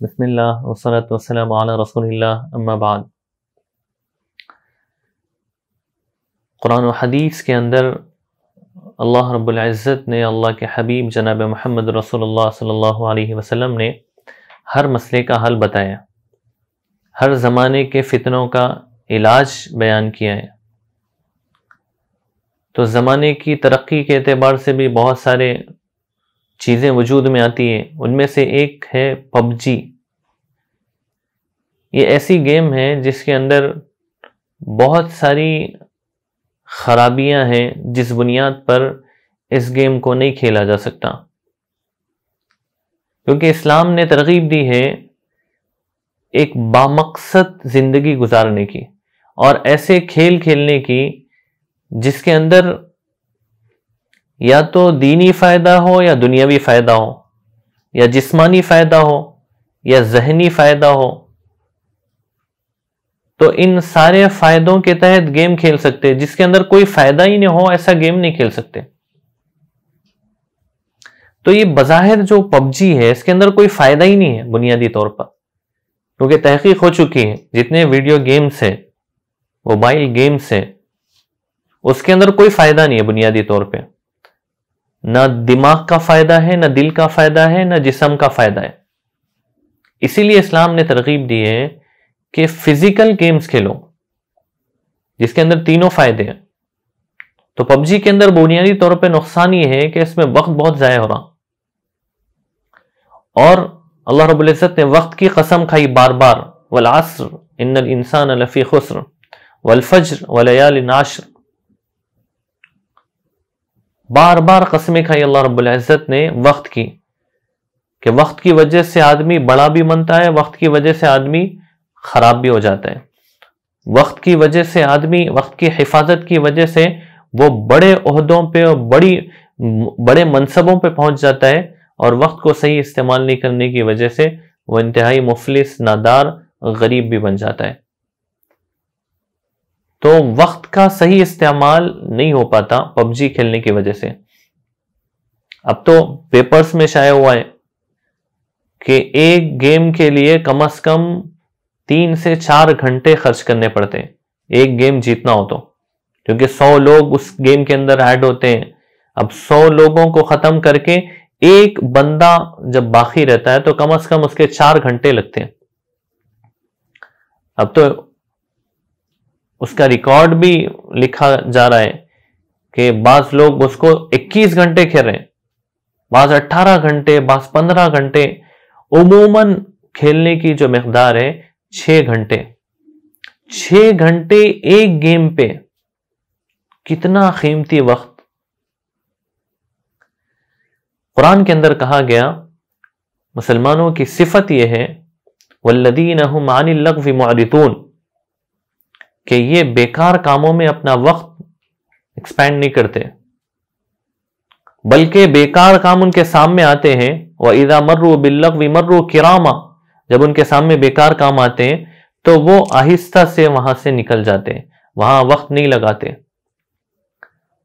بسم اللہ والصلاة والسلام علی رسول اللہ اما بعد۔ قرآن و حدیث کے اندر اللہ رب العزت نے، اللہ کے حبیب جناب محمد رسول اللہ صلی اللہ علیہ وسلم نے ہر مسئلے کا حل بتایا، ہر زمانے کے فتنوں کا علاج بیان کیا ہے۔ تو زمانے کی ترقی کے اعتبار سے بھی بہت سارے چیزیں وجود میں آتی ہیں، ان میں سے ایک ہے پب جی۔ یہ ایسی گیم ہے جس کے اندر بہت ساری خرابیاں ہیں، جس بنیاد پر اس گیم کو نہیں کھیلا جا سکتا، کیونکہ اسلام نے ترغیب دی ہے ایک بامقصد زندگی گزارنے کی، اور ایسے کھیل کھیلنے کی جس کے اندر یا تو دینی فائدہ ہو یا دنیاوی فائدہ ہو، یا جسمانی فائدہ ہو یا ذہنی فائدہ ہو۔ تو ان سارے فائدوں کے تحت گیم کھیل سکتے، جس کے اندر کوئی فائدہ ہی نہیں ہو ایسا گیم نہیں کھیل سکتے۔ تو یہ بظاہر جو پب جی ہے اس کے اندر کوئی فائدہ ہی نہیں ہے بنیادی طور پر، کیونکہ تحقیق ہو چکی ہے جتنے ویڈیو گیمز ہیں، موبائل گیمز ہیں، اس کے اندر کوئی فائدہ نہیں ہے بنیادی طور پہ، نہ دماغ کا فائدہ ہے، نہ دل کا فائدہ ہے، نہ جسم کا فائدہ ہے۔ اسی لیے اسلام نے ترغیب دی ہے کہ فزیکل گیمز کھیلو جس کے اندر تینوں فائدے ہیں۔ تو پب جی کے اندر بنیادی طور پہ نقصان یہ ہے کہ اس میں وقت بہت ضائع ہو رہا، اور اللہ رب العزت نے وقت کی قسم کھائی بار بار، والعصر ان الانسان لفی خسر والفجر ولیال عشر، بار بار قسمیں کھائی اللہ رب العزت نے وقت کی، کہ وقت کی وجہ سے آدمی بڑا بھی بنتا ہے، وقت کی وجہ سے آدمی خراب بھی ہو جاتا ہے، وقت کی وجہ سے آدمی، وقت کی حفاظت کی وجہ سے وہ بڑے عہدوں پہ اور بڑے منصبوں پہ پہنچ جاتا ہے، اور وقت کو صحیح استعمال نہیں کرنے کی وجہ سے وہ انتہائی مفلس، نادار، غریب بھی بن جاتا ہے۔ تو وقت کا صحیح استعمال نہیں ہو پاتا پب جی کھیلنے کی وجہ سے۔ اب تو پیپرز میں شائع ہوا ہے کہ ایک گیم کے لیے کم از کم 3 سے 4 گھنٹے خرچ کرنے پڑتے ہیں ایک گیم جیتنا ہو تو، کیونکہ 100 لوگ اس گیم کے اندر ایڈ ہوتے ہیں۔ اب 100 لوگوں کو ختم کر کے ایک بندہ جب باقی رہتا ہے تو کم از کم اس کے 4 گھنٹے لگتے ہیں۔ اب تو اس کا ریکارڈ بھی لکھا جا رہا ہے کہ بعض لوگ اس کو 21 گھنٹے کھیل رہے ہیں، بعض 18 گھنٹے، بعض 15 گھنٹے۔ عموماً کھیلنے کی جو مقدار ہے 6 گھنٹے۔ 6 گھنٹے ایک گیم پہ، کتنا قیمتی وقت۔ قرآن کے اندر کہا گیا مسلمانوں کی صفت یہ ہے والذین هم عن اللغو معرضون، کہ یہ بیکار کاموں میں اپنا وقت ایکسپینڈ نہیں کرتے، بلکہ بیکار کام ان کے سامنے آتے ہیں، وَإِذَا مَرُّوا بِاللَّغْوِ مَرُّوا كِرَامًا، جب ان کے سامنے بیکار کام آتے ہیں تو وہ آہستہ سے وہاں سے نکل جاتے ہیں، وہاں وقت نہیں لگاتے۔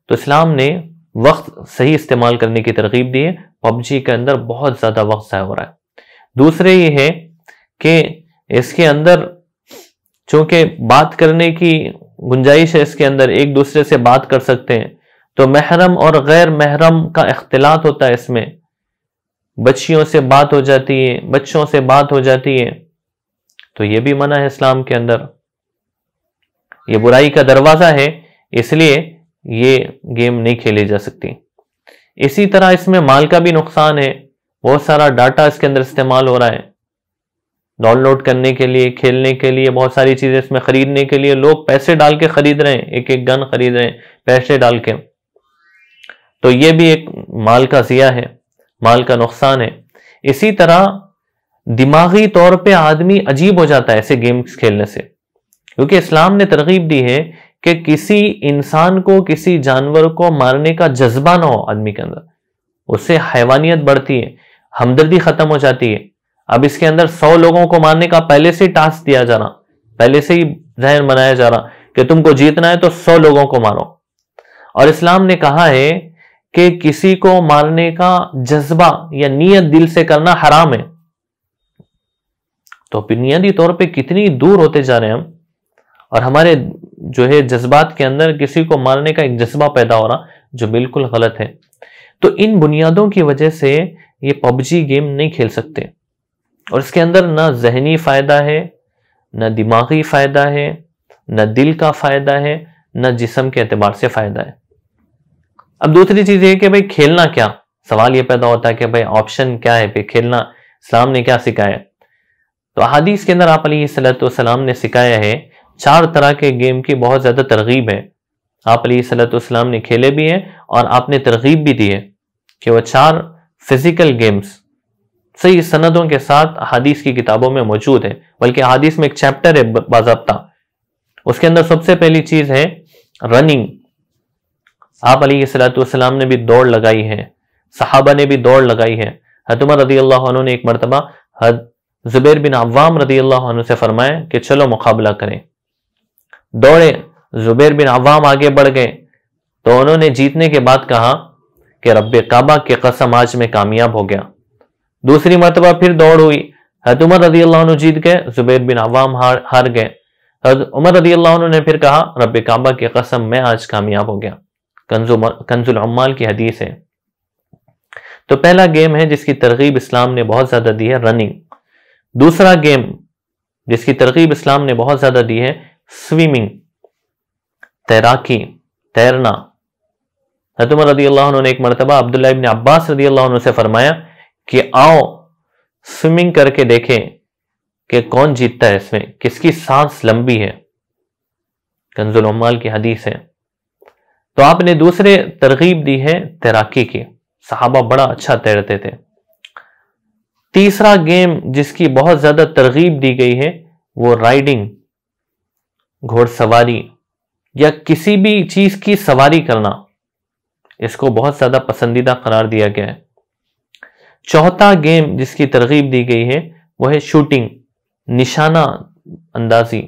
تو اسلام نے وقت صحیح استعمال کرنے کی ترغیب دی ہے۔ پب جی کے اندر بہت زیادہ وقت ضائع ہو رہا ہے۔ دوسرے یہ ہے کہ اس کے اندر چونکہ بات کرنے کی گنجائش ہے، اس کے اندر ایک دوسرے سے بات کر سکتے ہیں، تو محرم اور غیر محرم کا اختلاط ہوتا ہے، اس میں بچیوں سے بات ہو جاتی ہے، بچوں سے بات ہو جاتی ہے، تو یہ بھی منع ہے اسلام کے اندر، یہ برائی کا دروازہ ہے، اس لیے یہ گیم نہیں کھیلی جا سکتی۔ اسی طرح اس میں مال کا بھی نقصان ہے، بہت سارا ڈاٹا اس کے اندر استعمال ہو رہا ہے، ڈاؤن لوڈ کرنے کے لیے، کھیلنے کے لیے، بہت ساری چیزیں اس میں خریدنے کے لیے لوگ پیسے ڈال کے خرید رہے ہیں، ایک ایک گن خرید رہے ہیں پیسے ڈال کے، تو یہ بھی ایک مال کا ضیاع ہے، مال کا نقصان ہے۔ اسی طرح دماغی طور پہ آدمی عجیب ہو جاتا ہے ایسے گیمز کھیلنے سے، کیونکہ اسلام نے ترغیب دی ہے کہ کسی انسان کو، کسی جانور کو مارنے کا جذبہ نہ ہو آدمی کے اندر، اس سے حیوانیت بڑھتی ہے، ہمدردی ختم ہو جاتی ہے۔ اب اس کے اندر 100 لوگوں کو مارنے کا پہلے سے ہی ٹاسک دیا جا رہا، پہلے سے ہی ذہن بنایا جا رہا کہ تم کو جیتنا ہے تو 100 لوگوں کو مارو، اور اسلام نے کہا ہے کہ کسی کو مارنے کا جذبہ یا نیت دل سے کرنا حرام ہے، تو بنیادی طور پہ کتنی دور ہوتے جا رہے ہیں ہم، اور ہمارے جو ہے جذبات کے اندر کسی کو مارنے کا ایک جذبہ پیدا ہو رہا جو بالکل غلط ہے۔ تو ان بنیادوں کی وجہ سے یہ پب جی گیم نہیں کھیل سکتے، اور اس کے اندر نہ ذہنی فائدہ ہے، نہ دماغی فائدہ ہے، نہ دل کا فائدہ ہے، نہ جسم کے اعتبار سے فائدہ ہے۔ اب دوسری چیز یہ کہ بھئی کھیلنا کیا؟ سوال یہ پیدا ہوتا ہے کہ بھئی آپشن کیا ہے پہ کھیلنا، اسلام نے کیا سکھایا؟ تو احادیث کے اندر آپ علیہ السلام نے سکھایا ہے 4 طرح کے گیم کی بہت زیادہ ترغیب ہے۔ آپ علیہ السلام نے کھیلے بھی ہیں اور آپ نے ترغیب بھی دی ہے کہ وہ 4 فزیکل گیمز صحیح سندوں کے ساتھ احادیث کی کتابوں میں موجود ہے، بلکہ احادیث میں ایک چیپٹر ہے باضابطہ، اس کے اندر سب سے پہلی چیز ہے رننگ۔ آپ علیہ السلام نے بھی دوڑ لگائی ہے، صحابہ نے بھی دوڑ لگائی ہے۔ حضرت عمر رضی اللہ عنہ نے ایک مرتبہ زبیر بن عوام رضی اللہ عنہ سے فرمایا کہ چلو مقابلہ کریں، دوڑے، زبیر بن عوام آگے بڑھ گئے، تو انہوں نے جیتنے کے بعد کہا کہ رب کعبہ کی قسم آج میں کامیاب ہو گیا۔ دوسری مرتبہ پھر دوڑ ہوئی، حضرت عمر رضی اللہ عنہ جیت گئے، زبیر بن عوام ہار گئے۔ حضرت عمر رضی اللہ عنہ نے پھر کہا رب کعبہ کی قسم میں آج کامیاب ہو گیا۔ کنز العمال کی حدیث ہے۔ تو پہلا گیم ہے جس کی ترغیب اسلام نے بہت زیادہ دی ہے، رننگ۔ دوسرا گیم جس کی ترغیب اسلام نے بہت زیادہ دی ہے، سویمنگ، تیراکی، تیرنا۔ حضرت عمر رضی اللہ عنہ نے ایک مرتبہ عبداللہ ابن عباس رضی اللہ عنہ سے فرمایا کہ آؤ سویمنگ کر کے دیکھیں کہ کون جیتتا ہے، اس میں کس کی سانس لمبی ہے۔ کنز العمال کی حدیث ہے۔ تو آپ نے دوسرے ترغیب دی ہے تیراکی کی، صحابہ بڑا اچھا تیرتے تھے۔ تیسرا گیم جس کی بہت زیادہ ترغیب دی گئی ہے وہ رائڈنگ، گھوڑ سواری یا کسی بھی چیز کی سواری کرنا، اس کو بہت زیادہ پسندیدہ قرار دیا گیا ہے۔ چوتھا گیم جس کی ترغیب دی گئی ہے وہ ہے شوٹنگ، نشانہ اندازی،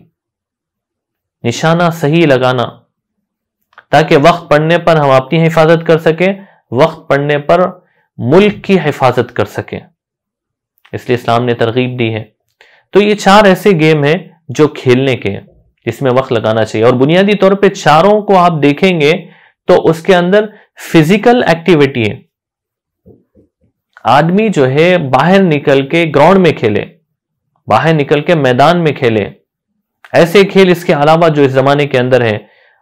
نشانہ صحیح لگانا، تاکہ وقت پڑنے پر ہم اپنی حفاظت کر سکیں، وقت پڑنے پر ملک کی حفاظت کر سکیں، اس لیے اسلام نے ترغیب دی ہے۔ تو یہ 4 ایسے گیم ہیں جو کھیلنے کے ہیں، جس میں وقت لگانا چاہیے، اور بنیادی طور پہ چاروں کو آپ دیکھیں گے تو اس کے اندر فزیکل ایکٹیویٹی ہے۔ آدمی جو ہے باہر نکل کے گراؤنڈ میں کھیلے، باہر نکل کے میدان میں کھیلے، ایسے کھیل اس کے علاوہ جو اس زمانے کے اندر ہیں،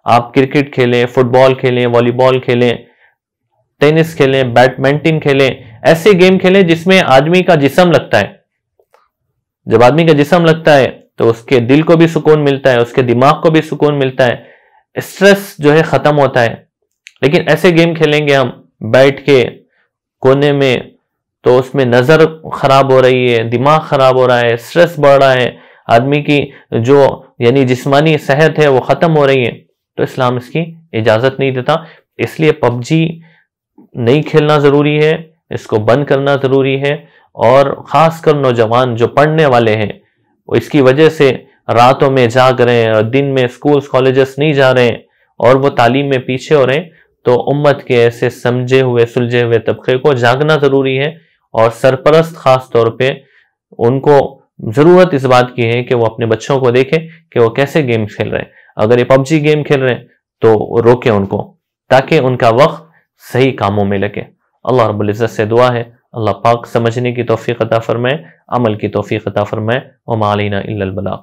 آپ کرکٹ کھیلیں، فٹ بال کھیلیں، والی بال کھیلیں، ٹینس کھیلیں، بیڈمنٹن کھیلیں، ایسے گیم کھیلیں جس میں آدمی کا جسم لگتا ہے۔ جب آدمی کا جسم لگتا ہے تو اس کے دل کو بھی سکون ملتا ہے، اس کے دماغ کو بھی سکون ملتا ہے، اسٹریس جو ہے ختم ہوتا ہے۔ لیکن ایسے گیم کھیلیں گے ہم بیٹھ کے کونے میں تو اس میں نظر خراب ہو رہی ہے، دماغ خراب ہو رہا ہے، اسٹریس بڑھ رہا ہے، آدمی کی جو یعنی جسمانی صحت ہے وہ ختم ہو رہی ہے، تو اسلام اس کی اجازت نہیں دیتا۔ اس لیے پب جی نہیں کھیلنا ضروری ہے، اس کو بند کرنا ضروری ہے، اور خاص کر نوجوان جو پڑھنے والے ہیں وہ اس کی وجہ سے راتوں میں جاگ رہے ہیں اور دن میں سکولز کالجز نہیں جا رہے ہیں اور وہ تعلیم میں پیچھے ہو رہے ہیں، تو امت کے ایسے سمجھے ہوئے سلجھے ہوئے طبقے کو جاگنا ضروری ہے، اور سرپرست خاص طور پہ ان کو ضرورت اس بات کی ہے کہ وہ اپنے بچوں کو دیکھیں کہ وہ کیسے گیم کھیل رہے ہیں۔ اگر یہ پب جی گیم کھیل رہے ہیں تو روکیں ان کو، تاکہ ان کا وقت صحیح کاموں میں لگے۔ اللہ رب العزت سے دعا ہے اللہ پاک سمجھنے کی توفیق عطا فرمائے، عمل کی توفیق عطا فرمائے، وما علینا الا البلاغ۔